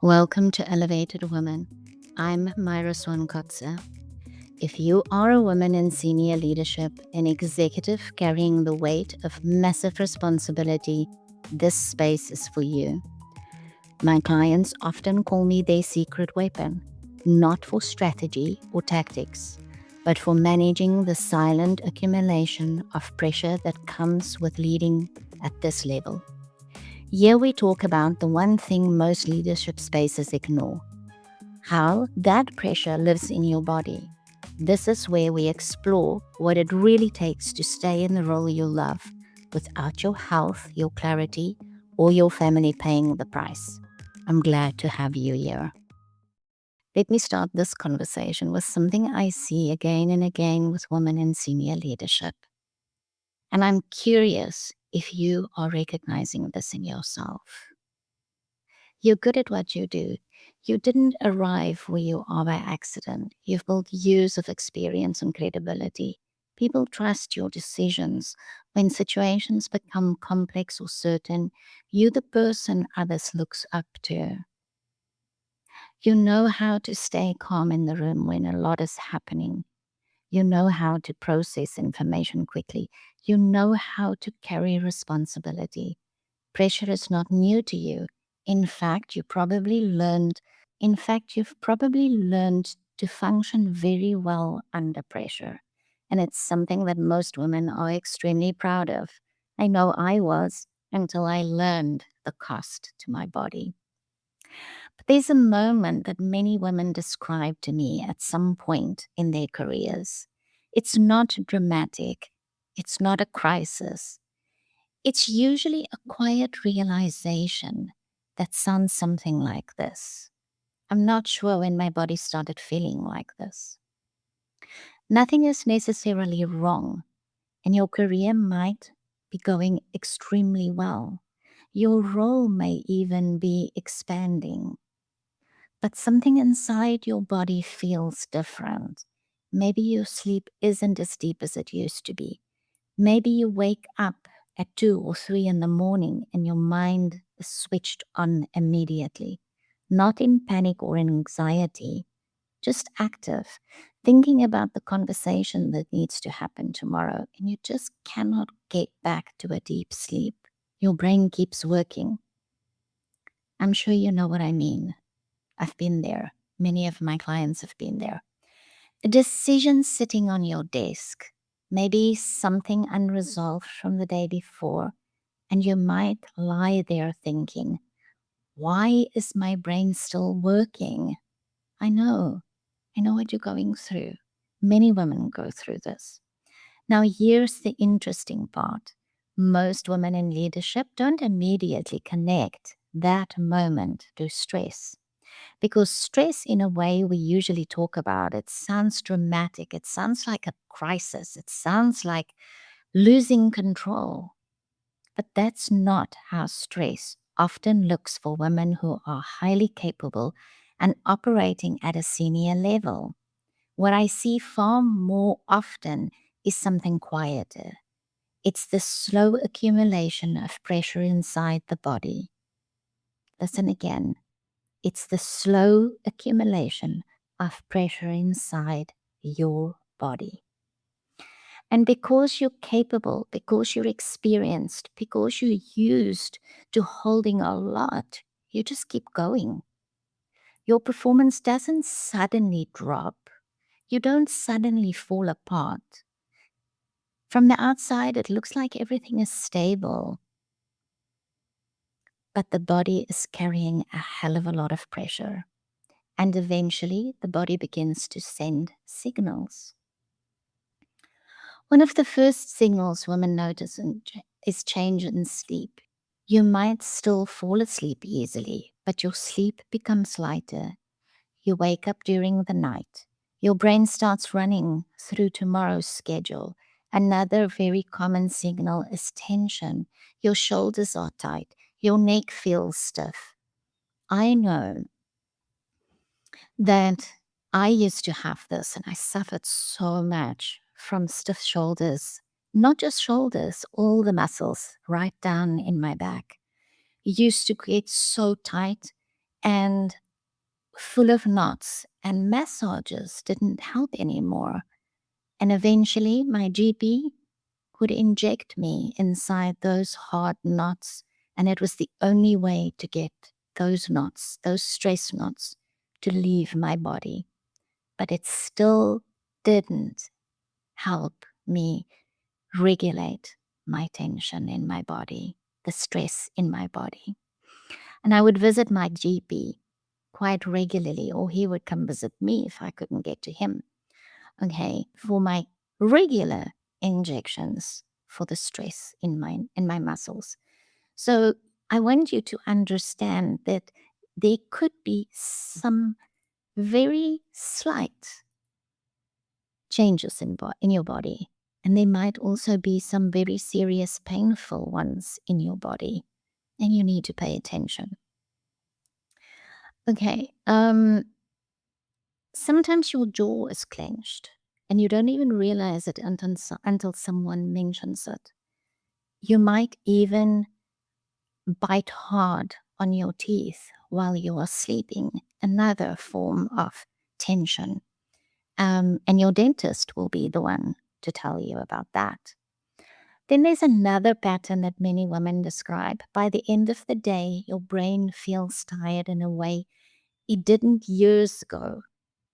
Welcome to Elevated Women. I'm Myra Swan Kotze. If you are a woman in senior leadership, an executive carrying the weight of massive responsibility, this space is for you. My clients often call me their secret weapon, not for strategy or tactics, but for managing the silent accumulation of pressure that comes with leading at this level. Here we talk about the one thing most leadership spaces ignore: how that pressure lives in your body. This is where we explore what it really takes to stay in the role you love without your health, your clarity, or your family paying the price. I'm glad to have you here. Let me start this conversation with something I see again and again with women in senior leadership. And I'm curious if you are recognizing this in yourself. You're good at what you do. You didn't arrive where you are by accident. You've built years of experience and credibility. People trust your decisions. When situations become complex or certain, you're the person others looks up to. You know how to stay calm in the room when a lot is happening. You know how to process information quickly. You know how to carry responsibility. Pressure is not new to you. In fact, you've probably learned to function very well under pressure. And it's something that most women are extremely proud of. I know I was until I learned the cost to my body. But there's a moment that many women describe to me at some point in their careers. It's not dramatic. It's not a crisis. It's usually a quiet realization that sounds something like this: I'm not sure when my body started feeling like this. Nothing is necessarily wrong, and your career might be going extremely well. Your role may even be expanding, but something inside your body feels different. Maybe your sleep isn't as deep as it used to be. Maybe you wake up at 2 or 3 in the morning and your mind is switched on immediately, not in panic or in anxiety, just active, thinking about the conversation that needs to happen tomorrow, and you just cannot get back to a deep sleep. Your brain keeps working. I'm sure you know what I mean. I've been there. Many of my clients have been there. A decision sitting on your desk, maybe something unresolved from the day before, and you might lie there thinking, why is my brain still working? I know, I know what you're going through. Many women go through this. Now, here's the interesting part. Most women in leadership don't immediately connect that moment to stress. Because stress, in a way we usually talk about, it sounds dramatic. It sounds like a crisis. It sounds like losing control. But that's not how stress often looks for women who are highly capable and operating at a senior level. What I see far more often is something quieter. It's the slow accumulation of pressure inside the body. Listen again. It's the slow accumulation of pressure inside your body. And because you're capable, because you're experienced, because you're used to holding a lot, you just keep going. Your performance doesn't suddenly drop. You don't suddenly fall apart. From the outside, it looks like everything is stable, but the body is carrying a hell of a lot of pressure. And eventually, the body begins to send signals. One of the first signals women notice is change in sleep. You might still fall asleep easily, but your sleep becomes lighter. You wake up during the night. Your brain starts running through tomorrow's schedule. Another very common signal is tension. Your shoulders are tight. Your neck feels stiff. I know that I used to have this, and I suffered so much from stiff shoulders, not just shoulders, all the muscles right down in my back. It used to get so tight, and full of knots, and massages didn't help anymore. And eventually, my GP could inject me inside those hard knots, and it was the only way to get those knots, those stress knots, to leave my body. But it still didn't help me regulate my tension in my body, the stress in my body. And I would visit my GP quite regularly, or he would come visit me if I couldn't get to him, okay, for my regular injections for the stress in my muscles. So I want you to understand that there could be some very slight changes in your body, and there might also be some very serious painful ones in your body, and you need to pay attention. Okay, sometimes your jaw is clenched and you don't even realize it until someone mentions it. You might even bite hard on your teeth while you are sleeping, another form of tension. And your dentist will be the one to tell you about that. Then there's another pattern that many women describe. By the end of the day, your brain feels tired in a way it didn't years ago.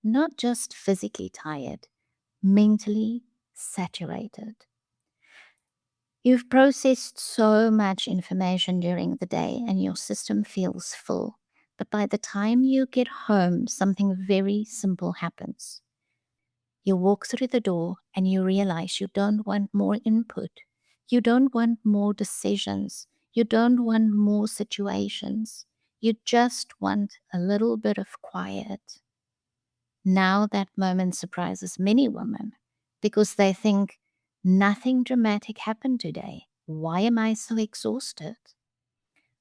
Not just physically tired, mentally saturated. You've processed so much information during the day and your system feels full. But by the time you get home, something very simple happens. You walk through the door and you realize you don't want more input. You don't want more decisions. You don't want more situations. You just want a little bit of quiet. Now that moment surprises many women because they think nothing dramatic happened today. Why am I so exhausted?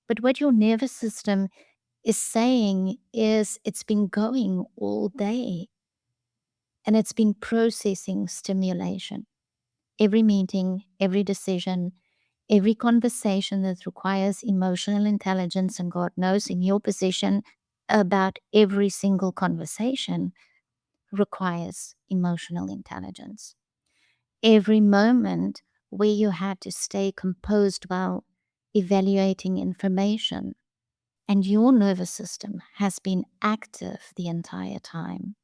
But what your nervous system is saying is it's been going all day and it's been processing stimulation. Every meeting, every decision, every conversation that requires emotional intelligence, and God knows in your position, about every single conversation requires emotional intelligence. Every moment where you had to stay composed while evaluating information, and your nervous system has been active the entire time.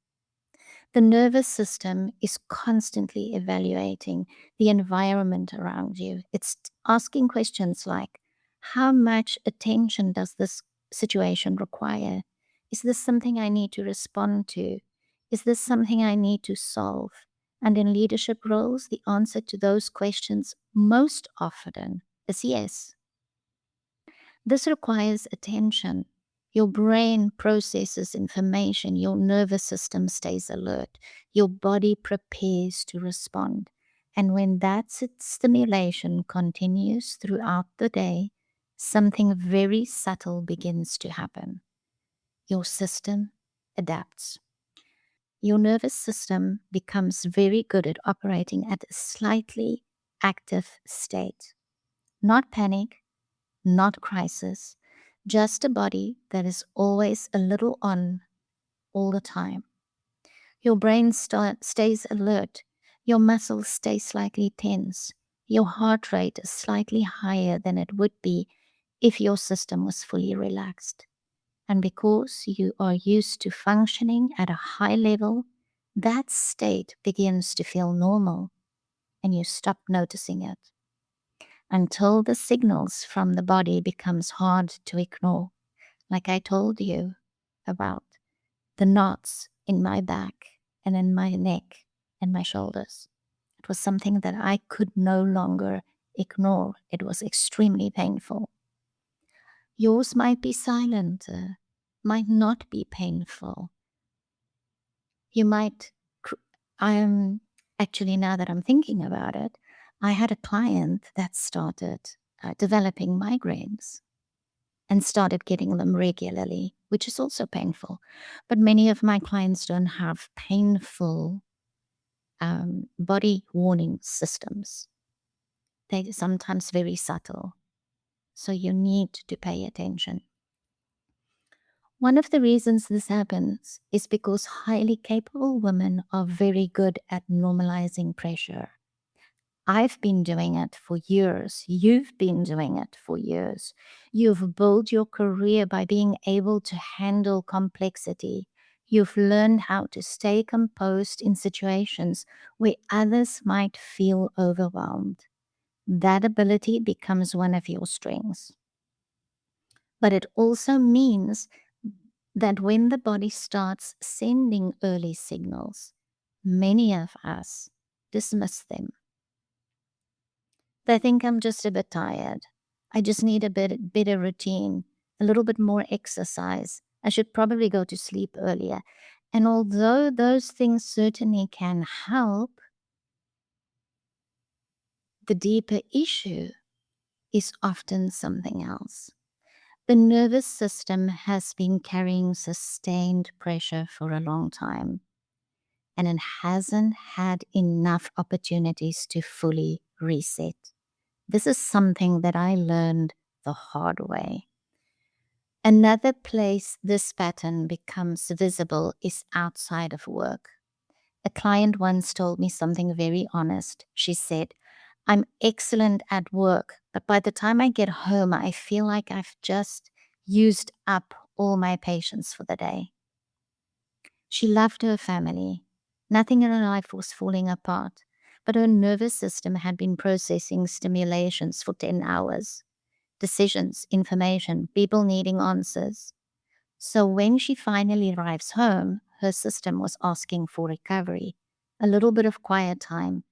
The nervous system is constantly evaluating the environment around you. It's asking questions like, how much attention does this situation require? Is this something I need to respond to? Is this something I need to solve? And in leadership roles, the answer to those questions most often is yes. This requires attention. Your brain processes information, your nervous system stays alert, your body prepares to respond. And when that stimulation continues throughout the day, something very subtle begins to happen. Your system adapts. Your nervous system becomes very good at operating at a slightly active state. Not panic, not crisis, just a body that is always a little on all the time. Your brain stays alert, your muscles stay slightly tense, your heart rate is slightly higher than it would be if your system was fully relaxed. And because you are used to functioning at a high level, that state begins to feel normal and you stop noticing it until the signals from the body becomes hard to ignore. Like I told you about the knots in my back and in my neck and my shoulders. It was something that I could no longer ignore. It was extremely painful. Yours might be silent, might not be painful. You might, I am actually, now that I'm thinking about it, I had a client that started developing migraines and started getting them regularly, which is also painful. But many of my clients don't have painful body warning systems. They're sometimes very subtle. So you need to pay attention. One of the reasons this happens is because highly capable women are very good at normalizing pressure. I've been doing it for years. You've been doing it for years. You've built your career by being able to handle complexity. You've learned how to stay composed in situations where others might feel overwhelmed. That ability becomes one of your strengths. But it also means that when the body starts sending early signals, many of us dismiss them. They think I'm just a bit tired. I just need a bit better routine, a little bit more exercise. I should probably go to sleep earlier. And although those things certainly can help, the deeper issue is often something else. The nervous system has been carrying sustained pressure for a long time, and it hasn't had enough opportunities to fully reset. This is something that I learned the hard way. Another place this pattern becomes visible is outside of work. A client once told me something very honest. She said, I'm excellent at work, but by the time I get home, I feel like I've just used up all my patience for the day. She loved her family. Nothing in her life was falling apart, but her nervous system had been processing stimulations for 10 hours. Decisions, information, people needing answers. So when she finally arrives home, her system was asking for recovery, a little bit of quiet time,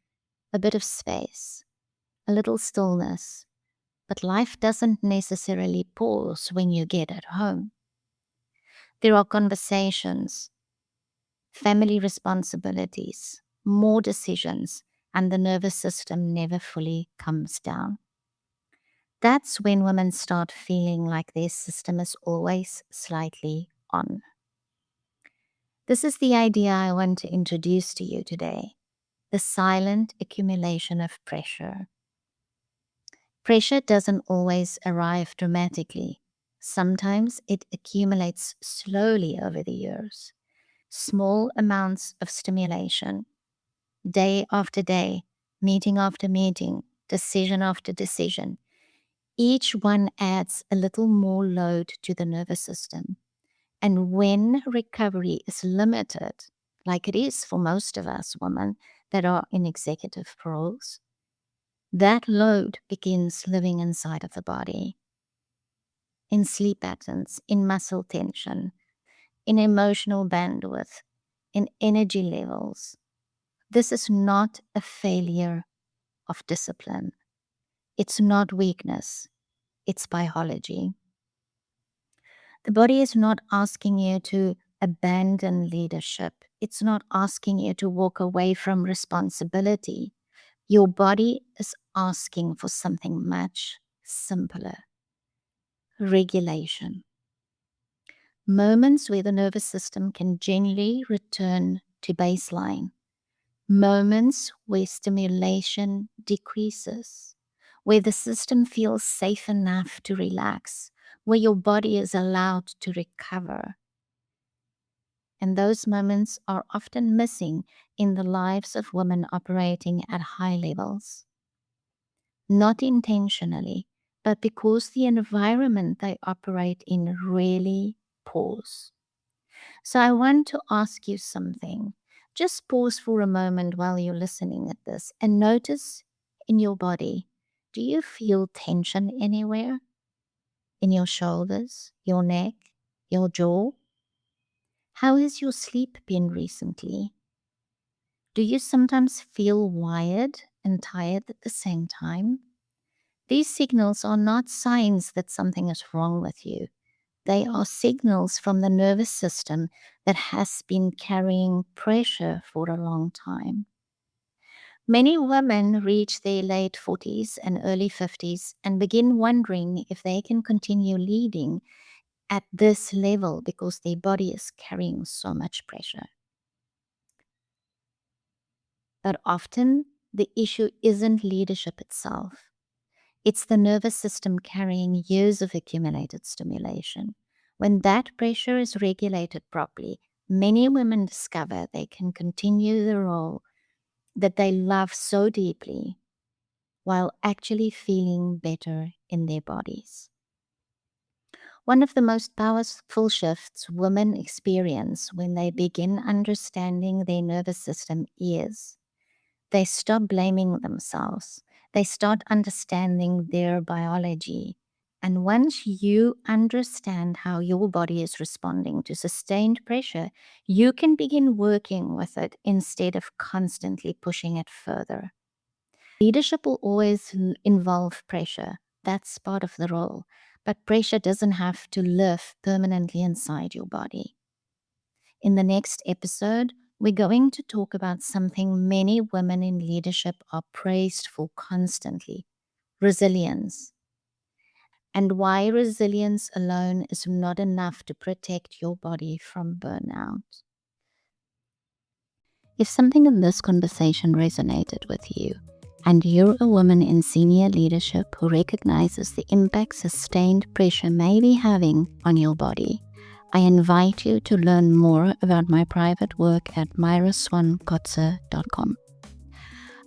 a bit of space, a little stillness. But life doesn't necessarily pause when you get at home. There are conversations, family responsibilities, more decisions, and the nervous system never fully comes down. That's when women start feeling like their system is always slightly on. This is the idea I want to introduce to you today: the silent accumulation of pressure. Pressure doesn't always arrive dramatically. Sometimes it accumulates slowly over the years. Small amounts of stimulation, day after day, meeting after meeting, decision after decision. Each one adds a little more load to the nervous system. And when recovery is limited, like it is for most of us women that are in executive roles, that load begins living inside of the body, in sleep patterns, in muscle tension, in emotional bandwidth, in energy levels. This is not a failure of discipline. It's not weakness. It's biology. The body is not asking you to abandon leadership. It's not asking you to walk away from responsibility. Your body is asking for something much simpler: regulation. Moments where the nervous system can gently return to baseline. Moments where stimulation decreases, where the system feels safe enough to relax, where your body is allowed to recover. And those moments are often missing in the lives of women operating at high levels. Not intentionally, but because the environment they operate in really pause. So I want to ask you something. Just pause for a moment while you're listening at this and notice in your body. Do you feel tension anywhere? In your shoulders, your neck, your jaw? How has your sleep been recently? Do you sometimes feel wired and tired at the same time? These signals are not signs that something is wrong with you. They are signals from the nervous system that has been carrying pressure for a long time. Many women reach their late 40s and early 50s and begin wondering if they can continue leading at this level because their body is carrying so much pressure. But often the issue isn't leadership itself. It's the nervous system carrying years of accumulated stimulation. When that pressure is regulated properly, many women discover they can continue the role that they love so deeply while actually feeling better in their bodies. One of the most powerful shifts women experience when they begin understanding their nervous system is they stop blaming themselves. They start understanding their biology. And once you understand how your body is responding to sustained pressure, you can begin working with it instead of constantly pushing it further. Leadership will always involve pressure. That's part of the role. But pressure doesn't have to live permanently inside your body. In the next episode, we're going to talk about something many women in leadership are praised for constantly: resilience, and why resilience alone is not enough to protect your body from burnout. If something in this conversation resonated with you, and you're a woman in senior leadership who recognizes the impact sustained pressure may be having on your body, I invite you to learn more about my private work at myraswankotze.com.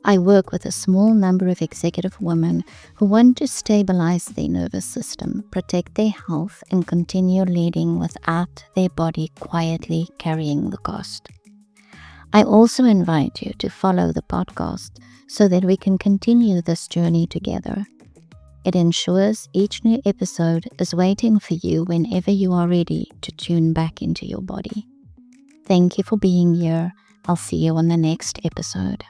I work with a small number of executive women who want to stabilize their nervous system, protect their health, and continue leading without their body quietly carrying the cost. I also invite you to follow the podcast so that we can continue this journey together. It ensures each new episode is waiting for you whenever you are ready to tune back into your body. Thank you for being here. I'll see you on the next episode.